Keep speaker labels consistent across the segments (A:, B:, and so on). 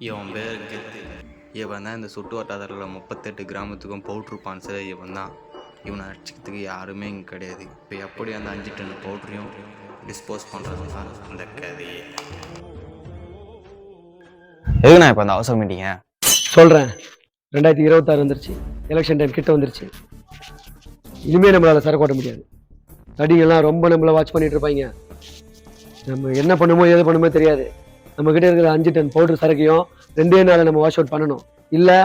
A: இவன் பேர் கெத்து. இவன் தான் இந்த சுட்டு வட்டாரத்தில் 38 கிராமத்துக்கும் பவுட்ரு பான்ஸு இவன் தான். இவனை அடிச்சுக்கிறதுக்கு யாருமே இங்கே கிடையாது. இப்போ எப்படி அந்த 5 டன் பவுட்ரையும் டிஸ்போஸ் பண்ணுறது தான் அந்த கதையே.
B: எதுக்குண்ணா இப்போ அந்த அவசரம் மீட்டிங்க
C: சொல்கிறேன். 2026 வந்துருச்சு, எலெக்ஷன் டைம் கிட்ட வந்துருச்சு. இனிமேல் நம்மளால் சரக்கு ஓட்ட முடியாது. நடிகெல்லாம் ரொம்ப நம்மளை வாட்ச் பண்ணிட்டு இருப்பாங்க. நம்ம என்ன பண்ணுமோ எது பண்ணுமோ தெரியாது. நம்மக்கிட்ட இருக்கிற 5 டன் பவுடர் சரக்கையும் 2 நாளில் நம்ம வாஷ் அவுட் பண்ணணும். இல்லை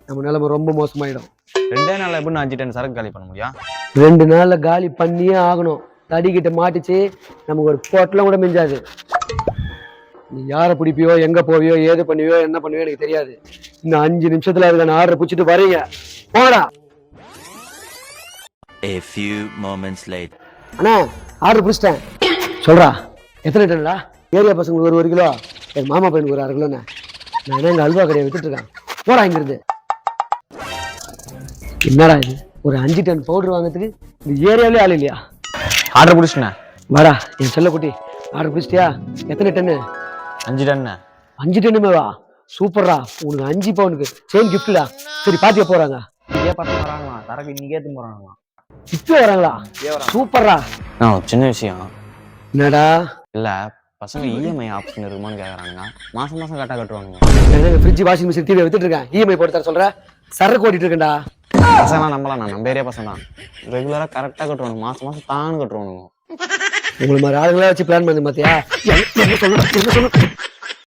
C: நம்ம நிலைமை ரொம்ப மோசமாயிடும்.
B: 2 நாளில் எப்படி 5 டன் சரக்கு காலி பண்ண முடியும்?
C: 2 நாளில் காலி பண்ணியே ஆகணும். தடிக்கிட்ட மாட்டிச்சு நமக்கு ஒரு போட்டெல்லாம் கூட மிஞ்சாது. நீ யாரை பிடிப்பியோ, எங்கே போவியோ, ஏது பண்ணுவியோ, என்ன பண்ணுவியோ எனக்கு தெரியாது. இந்த 5 நிமிஷத்தில் அதுக்கான ஆர்டரை பிடிச்சிட்டு வரீங்க. போடா.
D: A few moments later.
C: அண்ணா ஆர்டர் பிடிச்சிட்டேன். சொல்கிறா எத்தனை டன்டா? ஏரியா பசங்களுக்கு ஒரு கிலோ, என் மாமா பையனுக்கு ஒரு 1/2 கிலோண்ணே. நான் என்ன எங்கள் அல்வா கடையை வித்துட்ருக்கேன். போடா இங்கிருந்து. என்னடா இது, ஒரு 5 டன் பவுடர் வாங்கிறதுக்கு இந்த ஏரியாவிலே ஆள் இல்லையா?
B: ஆர்டர் பிடிச்சிண்ணே.
C: வாடா என் செல்ல குட்டி, ஆர்டர் பிடிச்சிட்டியா? எத்தனை டன்னு?
B: 5 டன்னு.
C: 5 டன்னுமே வா. சூப்பர்ரா, உனக்கு 5 பவுனுக்கு செயின் கிஃப்டா. சரி பாத்தியா போறாங்க.
B: இதே பசங்க வராங்களா? சரக்கு இன்னைக்கு ஏற்று போகிறாங்களா?
C: இப்போ வராங்களா? சூப்பர்ரா.
B: சின்ன விஷயம்
C: என்னடா?
B: இல்லை, பசங்க இஎம்ஐ ஆப்ஷன் இருக்குமான்னு கேட்குறானுங்க. மாதம் கரெக்டாக கட்டுவானுங்க.
C: ஃப்ரிட்ஜ், வாஷிங் மிஷின், டிவி வித்துட்டு இருக்கேன். இஎம்ஐ போட்டு தர சொல்ற? சரக்கு ஓட்டிட்டு இருக்கேன்டா.
B: பசங்களாம் நம்பலாம், நான் நம்ம ஏரியா பசங்க தான். ரெகுலராக கரெக்டாக கட்டுவானுங்க. மாதம் தான் கட்டுவானுங்க.
C: உங்களை மாதிரி ஆளுங்களா வச்சு பிளான் பண்ணி பார்த்தியா? என்ன சொல்லணும்?